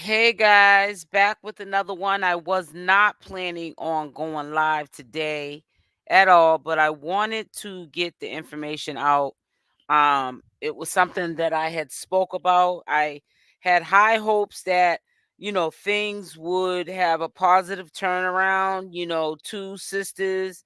Hey guys, back with another one. I was not planning on going live today at all, but I wanted to get the information out. It was something that I had spoke about. I had high hopes that, things would have a positive turnaround. Two sisters,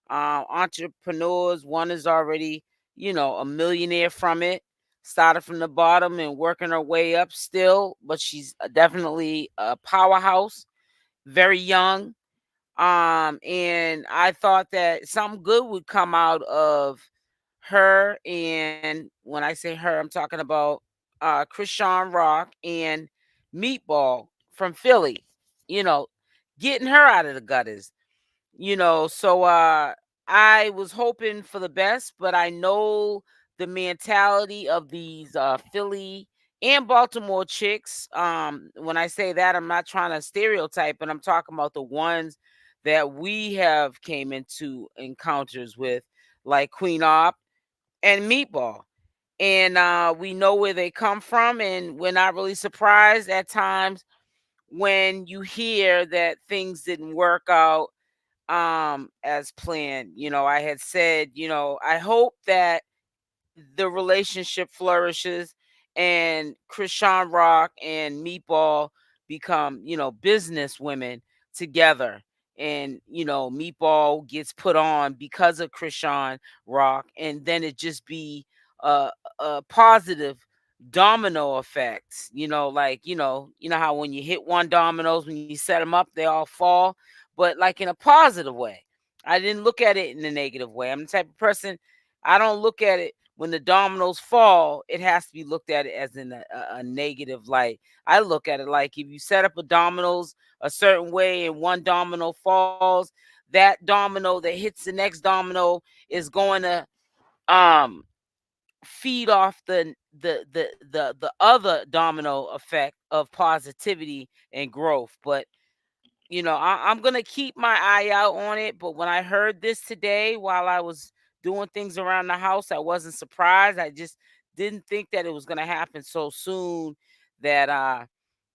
entrepreneurs. One is already, a millionaire from it, started from the bottom and working her way up still, but she's definitely a powerhouse, very young. And I thought that something good would come out of her. And when I say her, I'm talking about Chrisean Rock and Meatball from Philly, you know, getting her out of the gutters. So I was hoping for the best, but I know the mentality of these Philly and Baltimore chicks. When I say that, I'm not trying to stereotype, but I'm talking about the ones that we have came into encounters with, like Queen Opp and Meatball. And we know where they come from, and we're not really surprised at times when you hear that things didn't work out as planned. I had said, I hope that the relationship flourishes and Chrisean Rock and Meatball become, business women together. And, Meatball gets put on because of Chrisean Rock, and then it just be a, a positive domino effect. Like, how when you hit one dominoes, when you set them up, they all fall, but like in a positive way. I didn't look at it in a negative way. I'm the type of person, I don't look at it when the dominoes fall, it has to be looked at it as in a negative light. I look at it like if you set up a dominoes a certain way and one domino falls, that domino that hits the next domino is going to um feed off the other domino effect of positivity and growth. But I'm gonna keep my eye out on it. But when I heard this today while I was doing things around the house, I wasn't surprised. I just didn't think that it was gonna happen so soon. That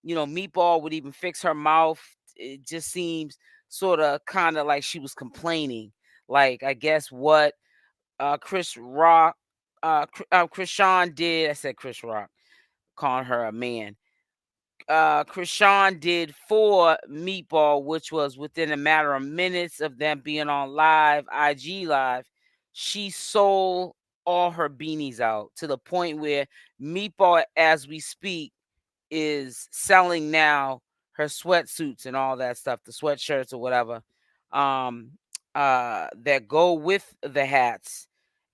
Meatball would even fix her mouth. It just seems sort of kind of like she was complaining. Like, I guess what Chris Rock, Chrisean did. I said Chris Rock, calling her a man. Chrisean did for Meatball, which was within a matter of minutes of them being on live, IG live. She sold all her beanies out to the point where Meatball, as we speak, is selling now her sweatsuits and all that stuff, the sweatshirts or whatever, um, that go with the hats.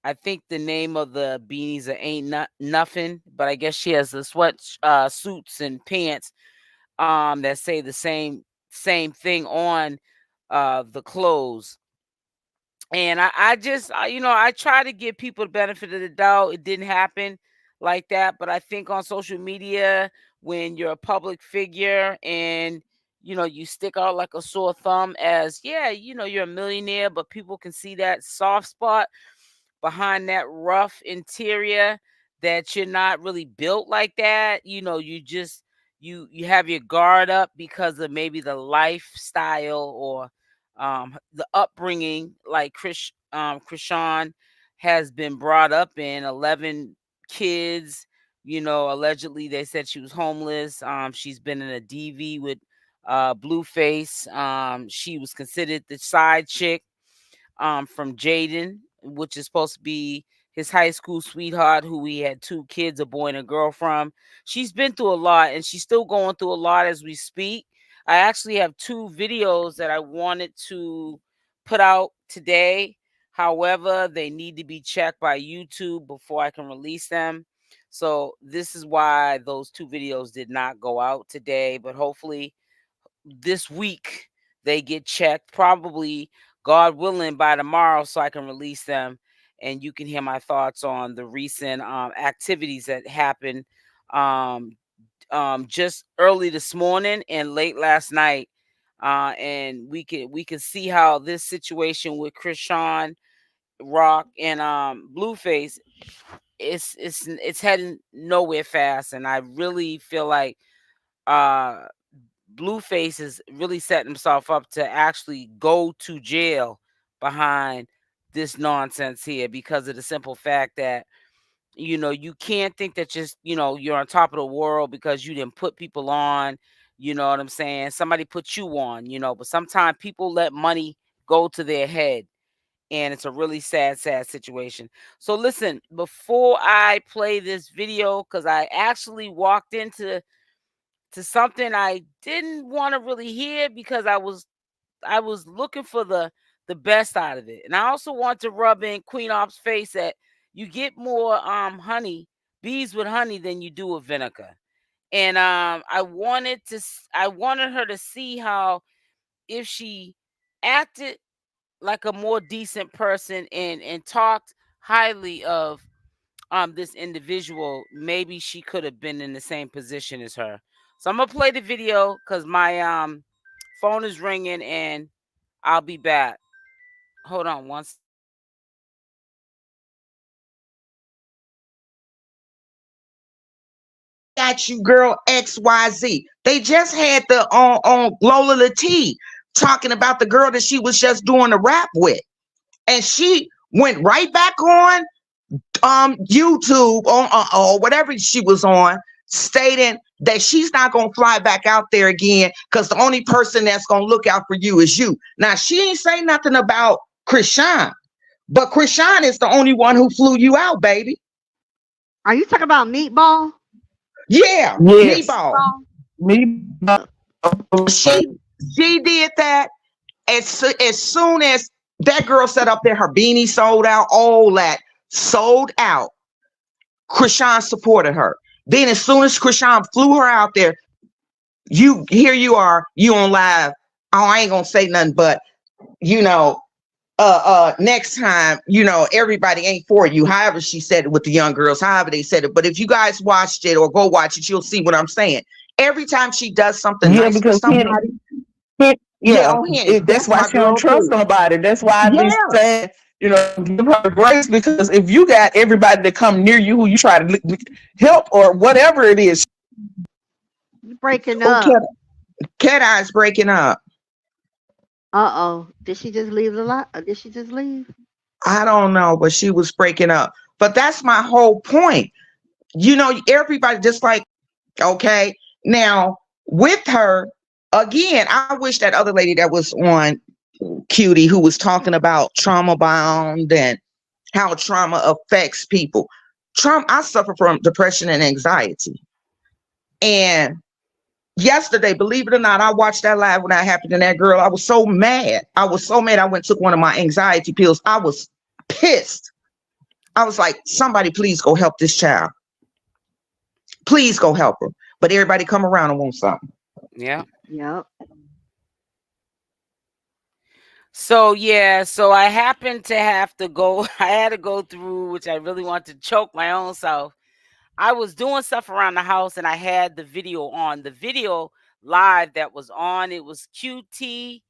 I think the name of the beanies are ain't not nothing, but I guess she has the sweat suits and pants that say the same thing on the clothes. And I just I try to give people the benefit of the doubt. It didn't happen like that, but I think on social media, when you're a public figure and you stick out like a sore thumb, as yeah, you're a millionaire, but people can see that soft spot behind that rough interior, that you're not really built like that. You just you have your guard up because of maybe the lifestyle or the upbringing, like Chrisean has been brought up in. 11 kids, allegedly they said she was homeless. She's been in a DV with Blueface. She was considered the side chick from Jaden, which is supposed to be his high school sweetheart, who he had two kids, a boy and a girl from. She's been through a lot, and she's still going through a lot as we speak. I actually have two videos that I wanted to put out today. However, they need to be checked by YouTube before I can release them. So this is why those two videos did not go out today, but hopefully this week they get checked, probably God willing by tomorrow, so I can release them and you can hear my thoughts on the recent activities that happened um, just early this morning and late last night. And we can see how this situation with Chrisean Rock and Blueface, it's heading nowhere fast, and I really feel like uh Blueface is really setting himself up to actually go to jail behind this nonsense here, because of the simple fact that, you can't think that just, you're on top of the world because you didn't put people on. You know what I'm saying? Somebody put you on, but sometimes people let money go to their head, and it's a really sad, sad situation. So listen, before I play this video, because I actually walked into something I didn't want to really hear, because I was looking for the best out of it. And I also want to rub in Queen Opp's face that you get more honey, bees with honey, than you do with vinegar. And I wanted her to see how, if she acted like a more decent person and talked highly of this individual, maybe she could have been in the same position as her. So I'm gonna play the video because my phone is ringing, and I'll be back. Hold on once. I got you, girl. XYZ. They just had the on Lola Latee talking about the girl that she was just doing the rap with, and she went right back on YouTube on or whatever she was on, stating that she's not gonna fly back out there again because the only person that's gonna look out for you is you. Now she ain't say nothing about Chrisean, but Chrisean is the only one who flew you out, baby. Are you talking about Meatball? Yeah, Yes. Meatball. Me. She she did that as soon as that girl set up there, her beanie sold out, all that sold out. Chrisean supported her. Then as soon as Chrisean flew her out there, you are, you on live. Oh, I ain't gonna say nothing, but you know, next time, everybody ain't for you. However, she said it with the young girls, however they said it. But if you guys watched it or go watch it, you'll see what I'm saying. Every time she does something Yeah, nice for because somebody, yeah, that's that's why my she don't girl trust too. nobody. That's why I be Yeah, saying, give her grace, because if you got everybody that come near you who you try to help or whatever it is. You breaking oh, up. cat eyes breaking up. Uh-oh. Did she just leave the lot? Or did she just leave? I don't know, but she was breaking up. But that's my whole point. Everybody just like, okay, now with her, again, I wish that other lady that was on Cutie, who was talking about trauma bound and how trauma affects people. I suffer from depression and anxiety. And yesterday, believe it or not, I watched that live when that happened to that girl. I was so mad. I was so mad. I went and took one of my anxiety pills. I was pissed. I was like, somebody please go help this child. Please go help her. But everybody come around and want something. Yeah. Yep. So yeah, so I happened to have to go. I had to go through, which I really wanted to choke my own self. I was doing stuff around the house, and I had the video on. The video live that was on, it was QT.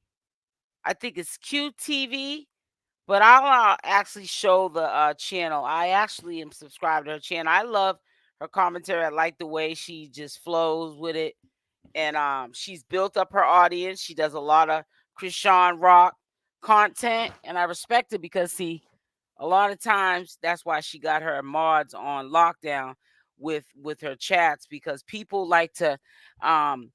I think it's QTV. But I'll actually show the channel. I actually am subscribed to her channel. I love her commentary. I like the way she just flows with it. And she's built up her audience. She does a lot of Chrisean Rock content. And I respect it because, see, a lot of times that's why she got her mods on lockdown with her chats, because people like to um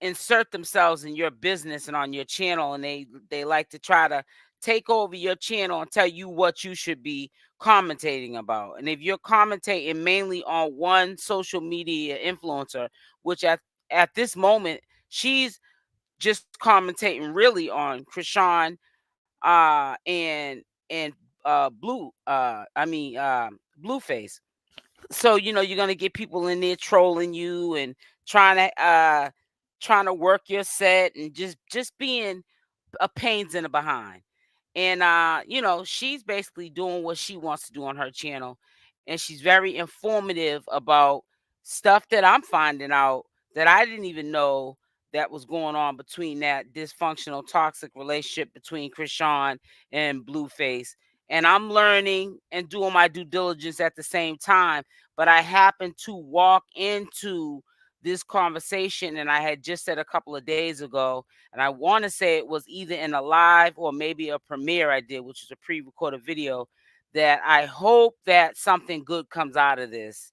insert themselves in your business and on your channel, and they like to try to take over your channel and tell you what you should be commentating about. And if you're commentating mainly on one social media influencer, which at this moment she's just commentating really on Chrisean and Blueface. So you're gonna get people in there trolling you and trying to work your set, and just being a pains in the behind. And she's basically doing what she wants to do on her channel, and she's very informative about stuff that I'm finding out that I didn't even know that was going on between that dysfunctional toxic relationship between Chrisean and Blueface. And I'm learning and doing my due diligence at the same time, but I happen to walk into this conversation, and I had just said a couple of days ago, and I want to say it was either in a live or maybe a premiere I did, which is a pre-recorded video, that I hope that something good comes out of this.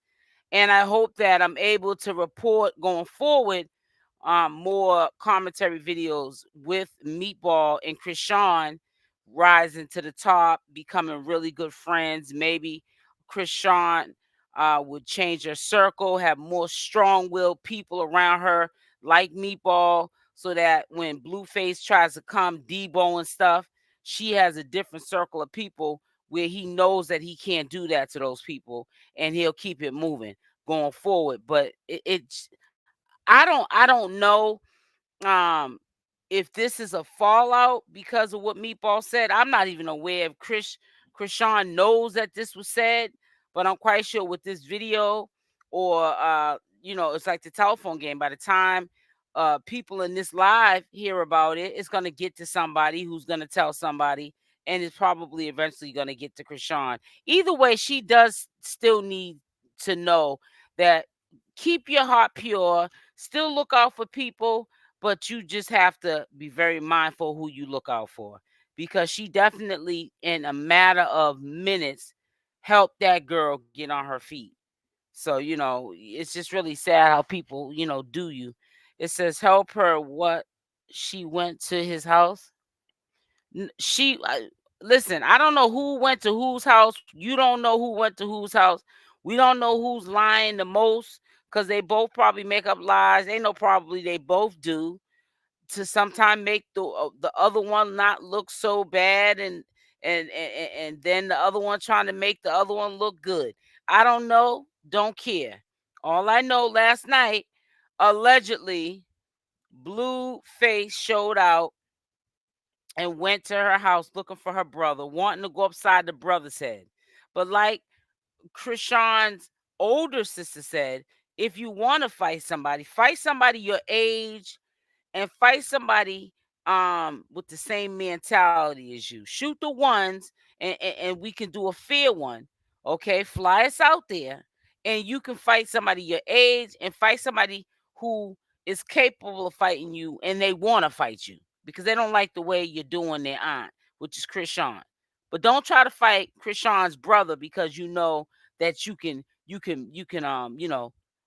And I hope that I'm able to report going forward more commentary videos with Meatball and Chrisean rising to the top, becoming really good friends. Maybe Chrisean would change her circle, have more strong-willed people around her like Meatball, so that when Blueface tries to come Debo and stuff, she has a different circle of people where he knows that he can't do that to those people, and he'll keep it moving going forward. But it's I don't know um if this is a fallout because of what Meatball said. I'm not even aware if Chrisean knows that this was said, but I'm quite sure with this video, or it's like the telephone game. By the time people in this live hear about it, it's gonna get to somebody who's gonna tell somebody, and it's probably eventually gonna get to Chrisean. Either way, she does still need to know that keep your heart pure, still look out for people, but you just have to be very mindful who you look out for, because she definitely, in a matter of minutes, helped that girl get on her feet. So, it's just really sad how people, do you. It says help her what, she went to his house. She listen, I don't know who went to whose house. You don't know who went to whose house. We don't know who's lying the most, because they both probably make up lies. They know probably they both do, to sometime make the other one not look so bad, and then the other one trying to make the other one look good. I don't know, don't care. All I know, last night, allegedly, Blueface showed out and went to her house looking for her brother, wanting to go upside the brother's head. But like Chrisean's older sister said, if you want to fight somebody your age, and fight somebody with the same mentality as you. Shoot the ones, and we can do a fair one. Okay, fly us out there, and you can fight somebody your age, and fight somebody who is capable of fighting you, and they want to fight you because they don't like the way you're doing their aunt, which is Chrisean. But don't try to fight Chrisean's brother, because you know that you can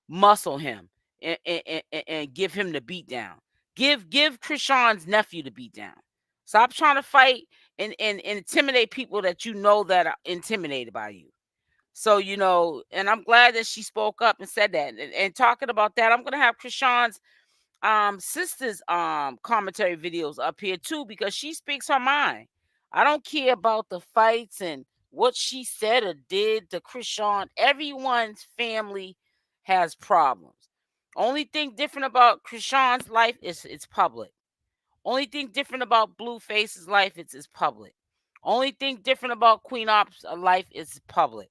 muscle him, and give him the beat down. Give Chrisean's nephew the beat down. Stop trying to fight and intimidate people that you know that are intimidated by you. So, and I'm glad that she spoke up and said that. And talking about that, I'm gonna have Chrisean's sister's commentary videos up here too, because she speaks her mind. I don't care about the fights and what she said or did to Chrisean. Everyone's family has problems. Only thing different about Chrisean's life is it's public. Only thing different about Blueface's life is it's public. Only thing different about Queen Opp's life is public.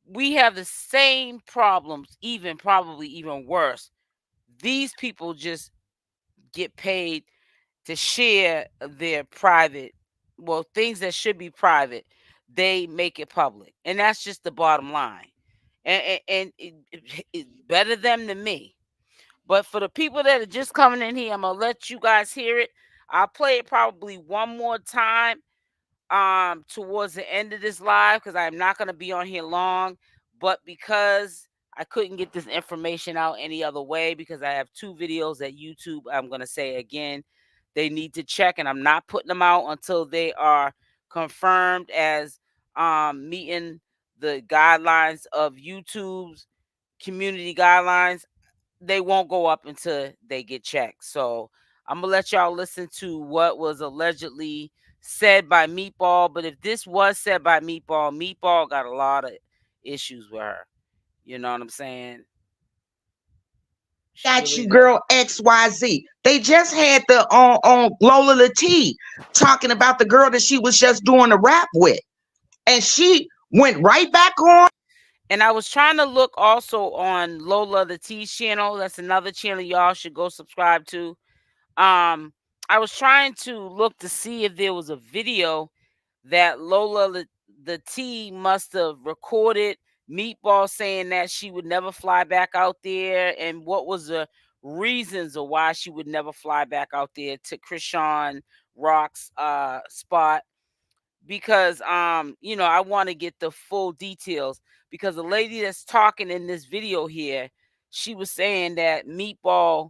We have the same problems, even probably even worse. These people just get paid to share their private, well, things that should be private. They make it public, and that's just the bottom line. And it better them than me. But for the people that are just coming in here, I'm gonna let you guys hear it. I'll play it probably one more time towards the end of this live, because I'm not going to be on here long. But because I couldn't get this information out any other way, because I have two videos at YouTube, I'm going to say again, they need to check, and I'm not putting them out until they are confirmed as meeting the guidelines of YouTube's community guidelines. They won't go up until they get checked. So I'm gonna let y'all listen to what was allegedly said by Meatball. But if this was said by Meatball, Meatball got a lot of issues with her. You know what I'm saying? She Got really you, does. girl. XYZ. They just had the on Lola Latee talking about the girl that she was just doing the rap with, and she went right back on. And I was trying to look also on Lola the T's channel. That's another channel y'all should go subscribe to. I was trying to look to see if there was a video that Lola the T must have recorded Meatball saying that she would never fly back out there, and what was the reasons of why she would never fly back out there to Chrisean Rock's spot. Because I want to get the full details, because the lady that's talking in this video here, she was saying that Meatball,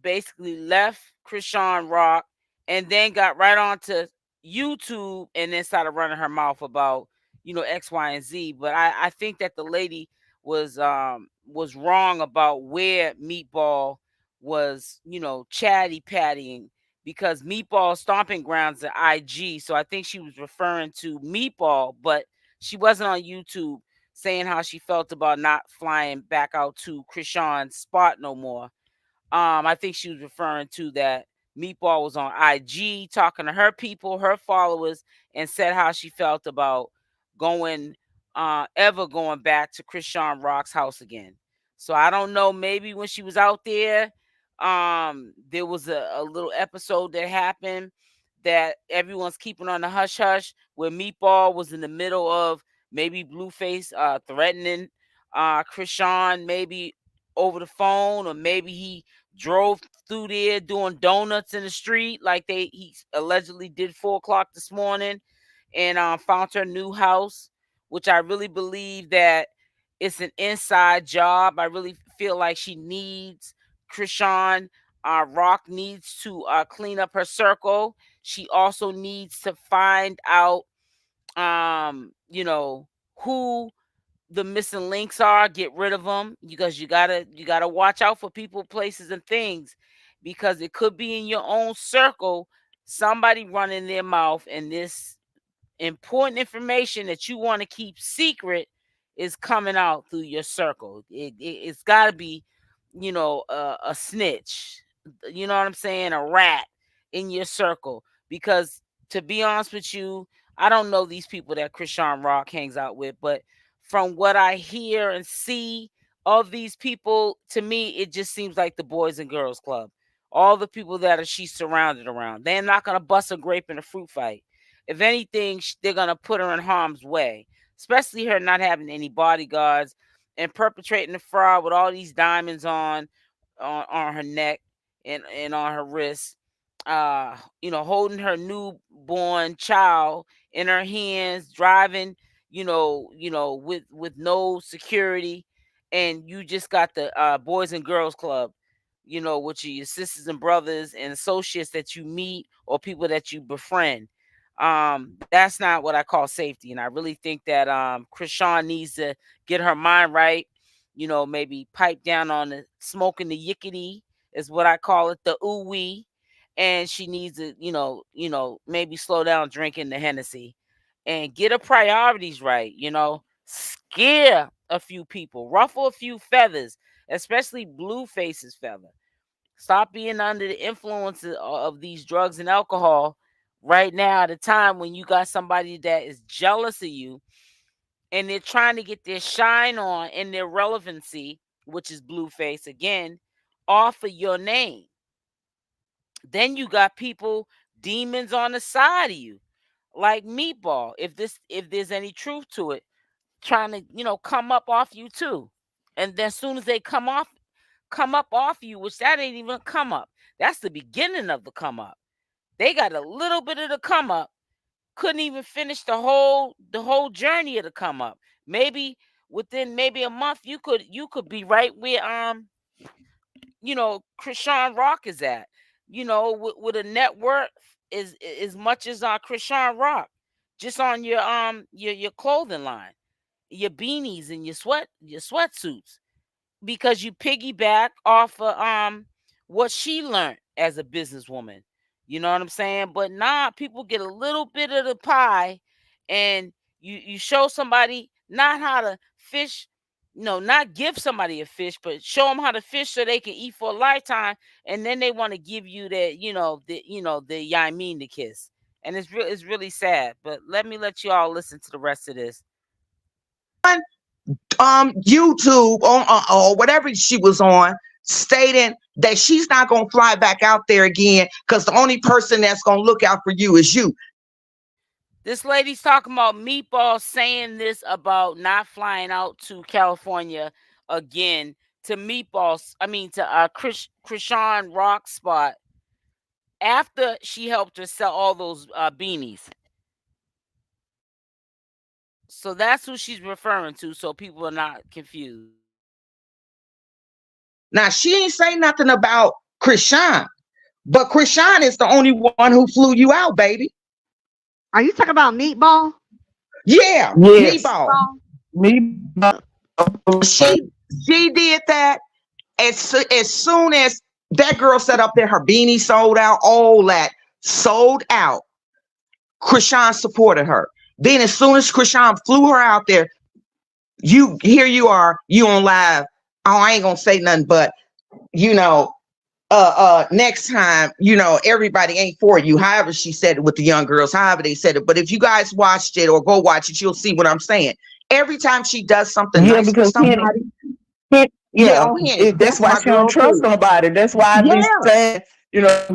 basically left Chrisean Rock and then got right onto YouTube and then started running her mouth about X, Y, and Z. But I think that the lady was wrong about where Meatball was, chatty pattying, because Meatball stomping grounds are IG. So I think she was referring to Meatball, but she wasn't on YouTube saying how she felt about not flying back out to Chrisean's spot no more. I think she was referring to that Meatball was on IG talking to her people, her followers, and said how she felt about going, ever going back to Chrisean Rock's house again. So I don't know. Maybe when she was out there, there was a little episode that happened that everyone's keeping on the hush hush, where Meatball was in the middle of maybe Blueface threatening Chrisean, maybe over the phone, or maybe he drove through there doing donuts in the street like he allegedly did 4 o'clock this morning, and found her new house, which I really believe that it's an inside job. I really feel like she needs Chrisean Rock needs to clean up her circle. She also needs to find out, who the missing links are, get rid of them, because you gotta watch out for people, places, and things, because it could be in your own circle somebody running their mouth, and this important information that you want to keep secret is coming out through your circle. It's got to be, a snitch. You know what I'm saying? A rat in your circle. Because to be honest with you, I don't know these people that Chrisean Rock hangs out with, but from what I hear and see of these people, to me, it just seems like the Boys and Girls Club. All the people that she's surrounded around, they're not gonna bust a grape in a fruit fight. If anything, they're gonna put her in harm's way, especially her not having any bodyguards and perpetrating the fraud with all these diamonds on her neck and on her wrists. Holding her newborn child in her hands, driving, with no security, and you just got the Boys and Girls Club, which are your sisters and brothers and associates that you meet or people that you befriend. That's not what I call safety. And I really think that Chrisean needs to get her mind right. Maybe pipe down on the smoking the yickety is what I call it, the ooh wee. And she needs to, maybe slow down drinking the Hennessy and get her priorities right. Scare a few people, ruffle a few feathers, especially Blueface's feather. Stop being under the influence of these drugs and alcohol right now, at a time when you got somebody that is jealous of you and they're trying to get their shine on and their relevancy, which is Blueface again, off of your name. Then you got people, demons on the side of you, like Meatball, if there's any truth to it, trying to, come up off you too. And then as soon as they come up off you, which that ain't even come up. That's the beginning of the come up. They got a little bit of the come up, couldn't even finish the whole journey of the come up. Maybe within maybe a month you could be right where Chrisean Rock is at. With a net worth is as much as Chrisean Rock, just on your clothing line, your beanies and your sweatsuits, because you piggyback off of what she learned as a businesswoman. You know what I'm saying? But nah, people get a little bit of the pie, and you show somebody not how to fish, not give somebody a fish, but show them how to fish so they can eat for a lifetime, and then they want to give you that, the yeah, I mean the kiss. And it's really sad. But let you all listen to the rest of this. YouTube on or whatever she was on, stating that she's not gonna fly back out there again because the only person that's gonna look out for you is you. This lady's talking about Meatball saying this about not flying out to California again to Meatballs. I mean to Chrisean Rock spot after she helped her sell all those beanies. So that's who she's referring to. So people are not confused. Now she ain't say nothing about Chrisean, but Chrisean is the only one who flew you out, baby. Are you talking about Meatball? Yeah, Yes. Meatball. Meatball? Me. She she did that as soon as that girl set up there, her beanie sold out, all that sold out. Chrisean supported her. Then as soon as Chrisean flew her out there, you here you are, you on live. Oh, I ain't gonna say nothing, but you know, next time, everybody ain't for you. However, she said it with the young girls, however they said it. But if you guys watched it or go watch it, you'll see what I'm saying. Every time she does something Yeah, nice for because somebody, yeah, oh Henny, that's that's why my she don't girl trust too. nobody. That's why I be Yeah. saying,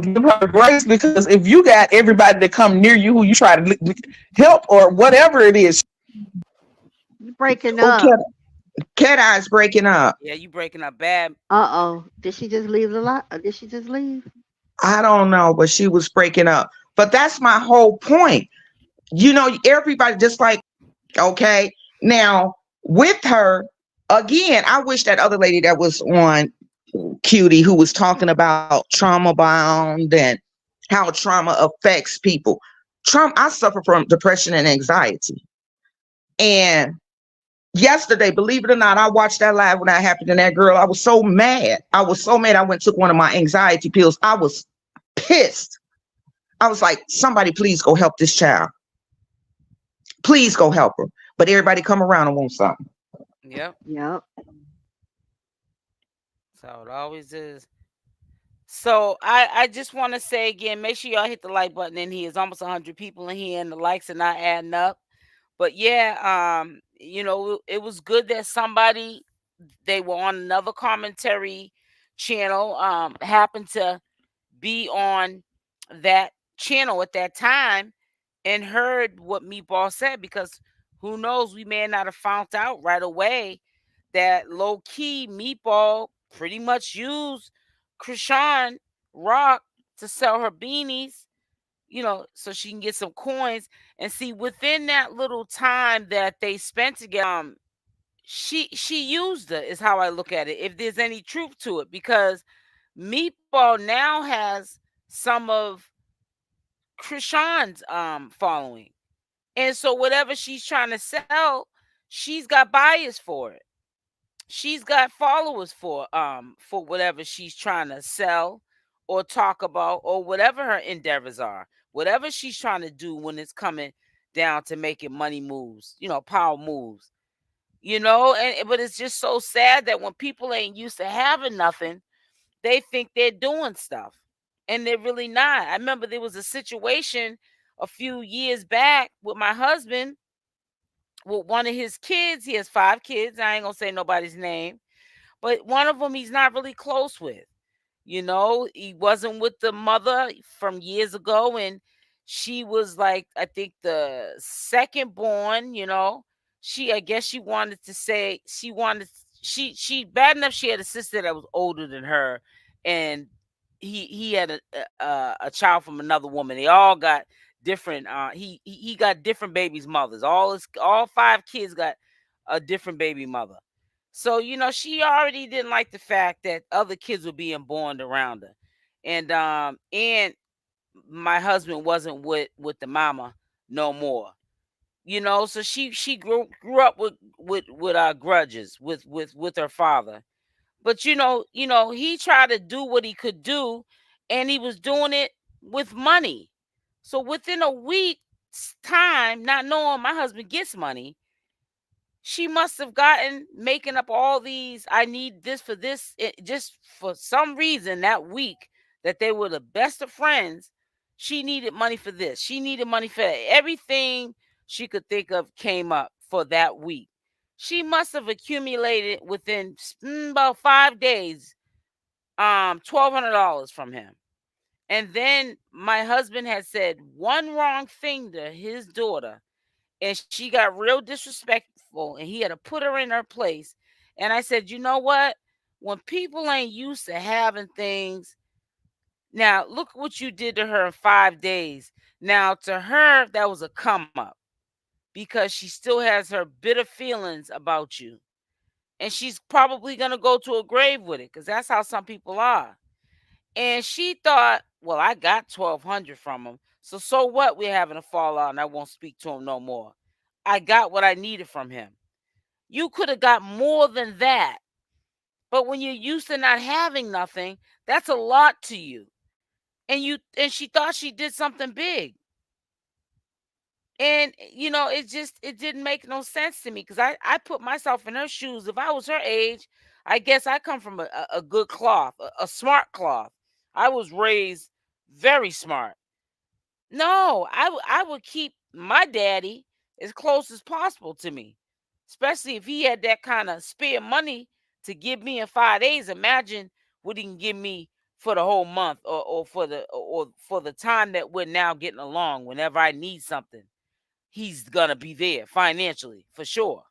give her grace because if you got everybody that come near you who you try to help or whatever it is. You breaking Oh, up. cat eyes breaking up. Yeah, you breaking up bad. Uh-oh. Did she just leave the lot? Or did she just leave? I don't know, but she was breaking up. But that's my whole point. Everybody just like, okay. Now, with her, again, I wish that other lady that was on Cutie who was talking about trauma bound and how trauma affects people. I suffer from depression and anxiety. And yesterday, believe it or not, I watched that live when that happened to that girl. I was so mad. I was so mad. I went and took one of my anxiety pills. I was pissed. I was like, somebody please go help this child. Please go help her. But everybody come around and want something. Yep. Yep. So it always is. So I just want to say again, make sure y'all hit the like button in here. It's almost 100 people in here, and the likes are not adding up. But yeah, it was good that somebody they were on another commentary channel, happened to be on that channel at that time and heard what Meatball said, because who knows, we may not have found out right away that low key Meatball pretty much used Chrisean Rock to sell her beanies, so she can get some coins. And see, within that little time that they spent together, she used it, is how I look at it. If there's any truth to it, because Meatball now has some of Chrisean's following. And so whatever she's trying to sell, she's got buyers for it. She's got followers for whatever she's trying to sell or talk about, or whatever her endeavors are. Whatever she's trying to do when it's coming down to making money moves, power moves. But it's just so sad that when people ain't used to having nothing, they think they're doing stuff and they're really not. I remember there was a situation a few years back with my husband with one of his kids. He has 5 kids. I ain't gonna say nobody's name, but one of them he's not really close with. He wasn't with the mother from years ago, and she was like, I think the second born. I guess she wanted to say she bad enough. She had a sister that was older than her, and he had a child from another woman. They all got different. He got different babies' mothers. All 5 kids got a different baby mother. So, she already didn't like the fact that other kids were being born around her. And my husband wasn't with the mama no more. So she grew up with grudges with her father. But he tried to do what he could do, and he was doing it with money. So within a week's time, not knowing my husband gets money, she must have gotten making up all these, I need this for this, just for some reason that week that they were the best of friends. She needed money for this. She needed money for everything she could think of came up for that week. She must have accumulated within about 5 days $1,200 from him. And then my husband had said one wrong thing to his daughter, and she got real disrespectful, and he had to put her in her place. And I said, you know what? When people ain't used to having things, now look what you did to her in 5 days. Now, to her, that was a come up because she still has her bitter feelings about you. And she's probably going to go to a grave with it because that's how some people are. And she thought, well, I got 1,200 from him. So what? We're having a fallout and I won't speak to him no more. I got what I needed from him. You could have got more than that. But when you're used to not having nothing, that's a lot to you. And she thought she did something big. And it didn't make no sense to me because I put myself in her shoes. If I was her age, I guess I come from a good cloth, a smart cloth. I was raised very smart. No, I would keep my daddy as close as possible to me, especially if he had that kind of spare money to give me in 5 days. Imagine what he can give me for the whole month, or for the time that we're now getting along. Whenever I need something, he's gonna be there financially for sure.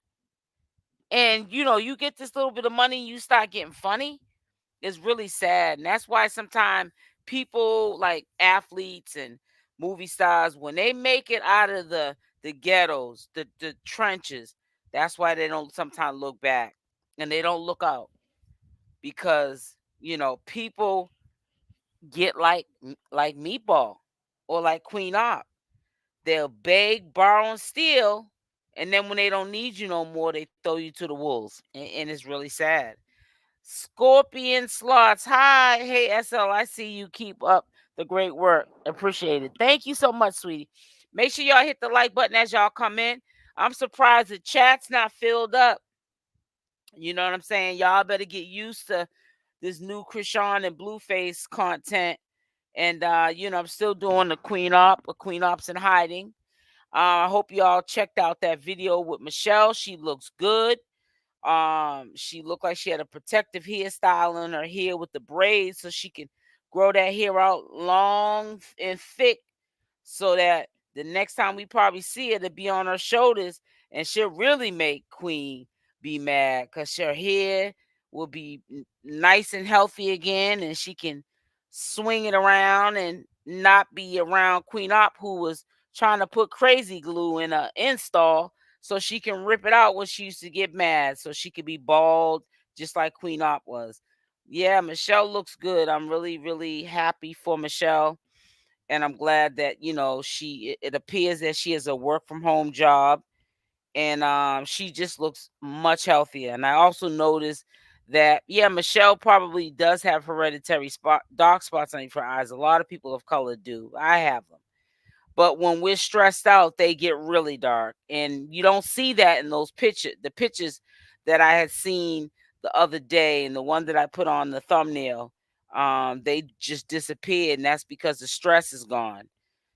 And you get this little bit of money, you start getting funny. It's really sad. And that's why sometimes people like athletes and movie stars, when they make it out of the ghettos, the trenches, that's why they don't sometimes look back and they don't look out. Because people get like Meatball or like Queen Opp. They'll beg, borrow, and steal, and then when they don't need you no more, they throw you to the wolves, and it's really sad. Scorpion Slots, hi, hey SL, I see you. Keep up the great work, appreciate it. Thank you so much, sweetie. Make sure y'all hit the like button as y'all come in. I'm surprised the chat's not filled up. You know what I'm saying? Y'all better get used to this new Chrisean and Blueface content. And I'm still doing the Queen Opp, or Queen Opp's in hiding. I hope y'all checked out that video with Michelle. She looks good. She looked like she had a protective hairstyle in her hair with the braids, so she can grow that hair out long and thick, so that the next time we probably see her, to be on her shoulders, and she'll really make Queen be mad because her hair will be nice and healthy again, and she can swing it around and not be around Queen Opp, who was trying to put crazy glue in a install so she can rip it out when she used to get mad, so she could be bald just like Queen Opp was. Yeah, Michelle looks good. I'm really, really happy for Michelle, and I'm glad that it appears that she has a work from home job, and she just looks much healthier. And I also noticed that, yeah, Michelle probably does have hereditary dark spots on her eyes. A lot of people of color do. I have them. But when we're stressed out, they get really dark. And you don't see that in the pictures that I had seen the other day, and the one that I put on the thumbnail. They just disappeared, and that's because the stress is gone.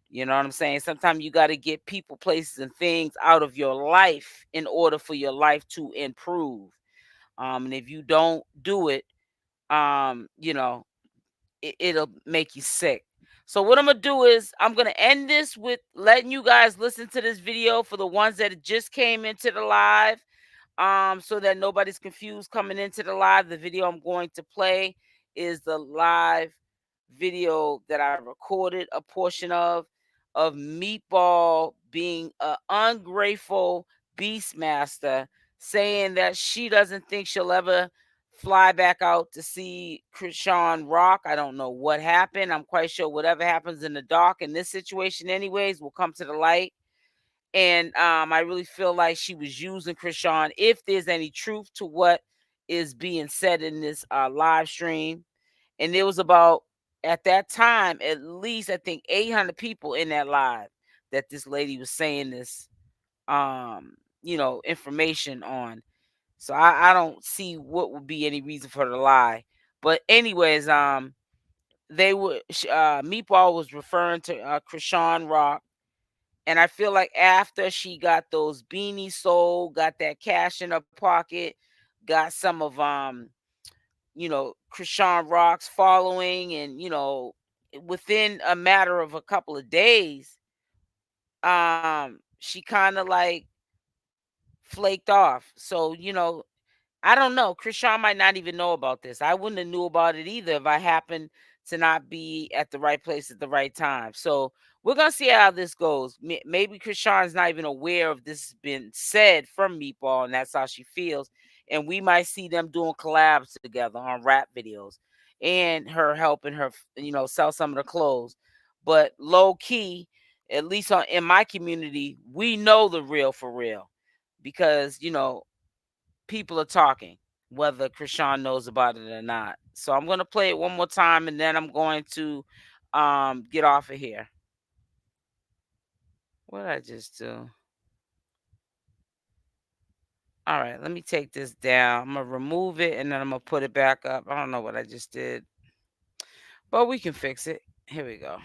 You know what I'm saying? Sometimes you got to get people, places, and things out of your life in order for your life to improve. And if you don't do it, you know, it'll make you sick. So what I'm gonna do is I'm gonna end this with letting you guys listen to this video for the ones that just came into the live, so that nobody's confused coming into the live. The video I'm going to play is the live video that I recorded a portion of Meatball being an ungrateful beastmaster, saying that she doesn't think she'll ever fly back out to see Chrisean Rock. I don't know what happened. I'm quite sure whatever happens in the dark in this situation anyways will come to the light. And I really feel like she was using Chrisean, if there's any truth to what is being said in this live stream. And there was about, at that time, at least I think 800 people in that live that this lady was saying this information on. So I don't see what would be any reason for her to lie. But anyways, they were Meatball was referring to Chrisean Rock, and I feel like after she got those beanies sold, got that cash in her pocket, got some of Chrisean Rock's following, and within a matter of a couple of days, she kind of like flaked off. So, I don't know. Chrisean might not even know about this. I wouldn't have knew about it either if I happened to not be at the right place at the right time. So we're gonna see how this goes. Maybe Chrisean's not even aware of this has been said from Meatball, and that's how she feels. And we might see them doing collabs together on rap videos, and her helping her, sell some of the clothes. But low key, at least in my community, we know the real for real, because people are talking, whether Chrisean knows about it or not. So I'm gonna play it one more time, and then I'm going to get off of here. What did I just do? All right, let me take this down. I'm gonna remove it, and then I'm gonna put it back up. I don't know what I just did, but we can fix it. Here we go.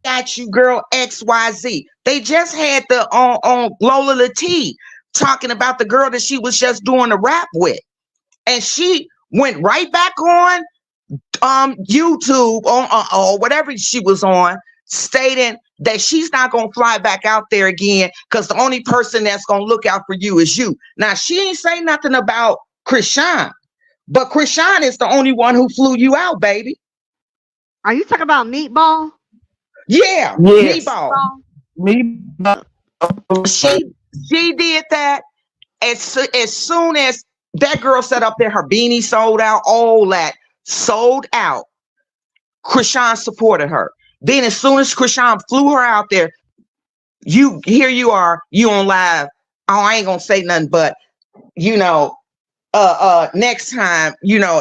Got you, girl. XYZ. They just had the on Lola Latee talking about the girl that she was just doing the rap with, and she went right back on YouTube or whatever she was on, stating that she's not gonna fly back out there again because the only person that's gonna look out for you is you. Now she ain't say nothing about Chrisean, but Chrisean is the only one who flew you out, baby. Are you talking about Meatball? Yeah, Yes. Meatball. Me. She she did that as soon as that girl set up there, her beanie sold out, all that sold out. Chrisean supported her. Then as soon as Chrisean flew her out there, you are, you on live. Oh, I ain't gonna say nothing, but you know, next time,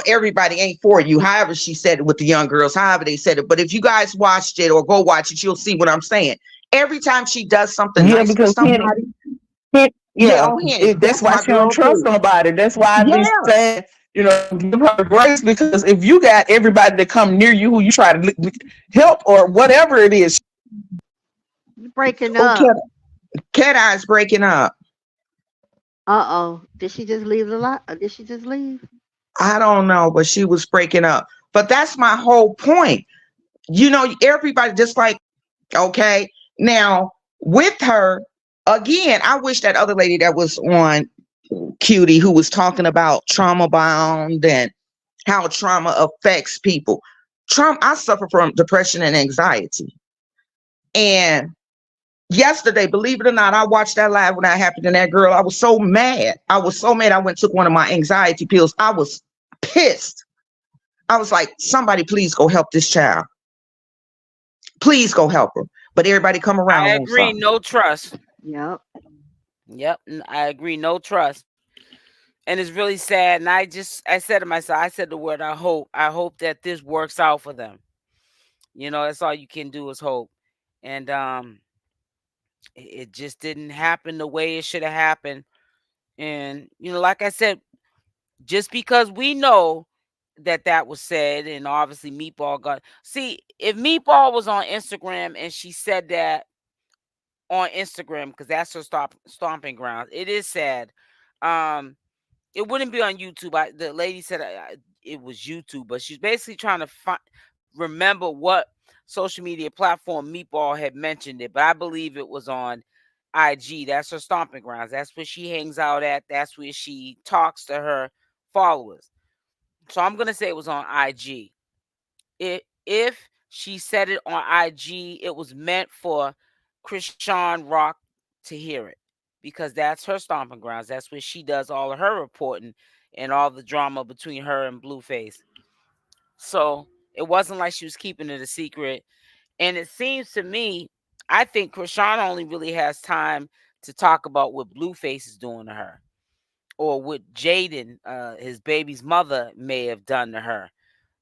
everybody ain't for you. However, she said it with the young girls, however they said it. But if you guys watched it or go watch it, you'll see what I'm saying. Every time she does something Yeah, nice for because somebody, yeah, on Henny, that's that's why my she don't girl trust too. nobody. That's why I be Yeah. saying, give her grace because if you got everybody that come near you who you try to help or whatever it is. You breaking Oh, up. Cat Eye's breaking up. Uh-oh. Did she just leave the lot? Or did she just leave? I don't know, but she was breaking up. But that's my whole point. Everybody just like, okay. Now, with her, again, I wish that other lady that was on Cutie who was talking about trauma bound and how trauma affects people. I suffer from depression and anxiety. And yesterday, believe it or not, I watched that live when that happened to that girl. I was so mad. I was so mad. I went and took one of my anxiety pills. I was pissed. I was like, somebody please go help this child. Please go help her. But everybody come around I on agree. something. No trust. Yep. Yep, I agree. No trust. And it's really sad. And I said to myself, I said the word, I hope. I hope that this works out for them. That's all you can do is hope. And it just didn't happen the way it should have happened. And like I said, just because we know that was said, and obviously Meatball got, see, if Meatball was on Instagram and she said that on Instagram, because that's her stomping ground, it is sad. Um, it wouldn't be on YouTube. The lady said it was YouTube, but she's basically trying to remember what social media platform Meatball had mentioned it. But I believe it was on IG. That's her stomping grounds. That's where she hangs out at. That's where she talks to her followers. So I'm gonna say it was on IG. If she said it on IG, it was meant for Chrisean Rock to hear it, because that's her stomping grounds. That's where she does all of her reporting and all the drama between her and Blueface. So it wasn't like she was keeping it a secret. And it seems to me, I think Chrisean only really has time to talk about what Blueface is doing to her, or what Jaden, his baby's mother, may have done to her.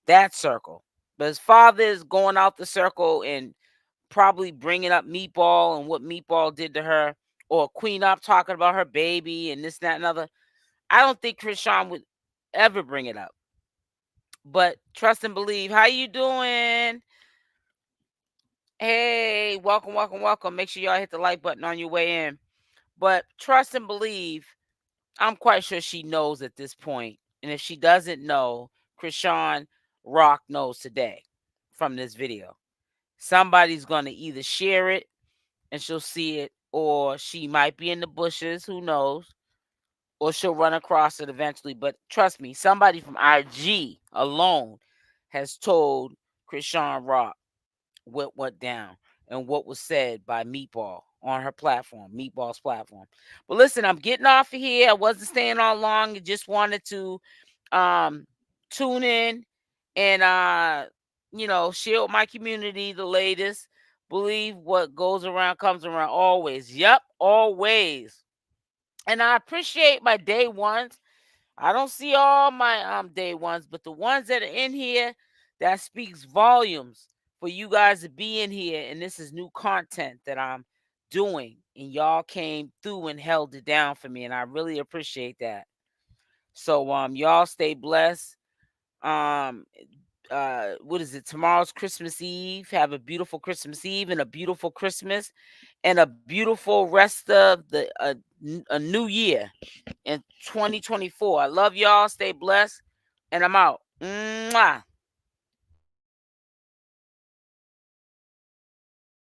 That circle. But his father is going out the circle and probably bringing up Meatball and what Meatball did to her, or Queen Opp talking about her baby and this, that, and other. I don't think Chrisean would ever bring it up. But trust and believe. How you doing? Hey, welcome, welcome, welcome. Make sure y'all hit the like button on your way in. But trust and believe, I'm quite sure she knows at this point. And if she doesn't know, Chrisean Rock knows today from this video. Somebody's going to either share it and she'll see it, or she might be in the bushes, who knows, or she'll run across it eventually. But trust me, somebody from IG alone has told Chrisean Rock what went down and what was said by Meatball on her platform, Meatball's platform. But listen, I'm getting off of here. I wasn't staying on long. I just wanted to um tune in and share with my community the latest. Believe what goes around comes around always. Yep, always. And I appreciate my day ones. I don't see all my day ones, but the ones that are in here, that speaks volumes for you guys to be in here. And this is new content that I'm doing. And y'all came through and held it down for me. And I really appreciate that. So y'all stay blessed. What is it? Tomorrow's Christmas Eve. Have a beautiful Christmas Eve and a beautiful Christmas and a beautiful rest of the a new year in 2024. I love y'all. Stay blessed. And I'm out. Mwah.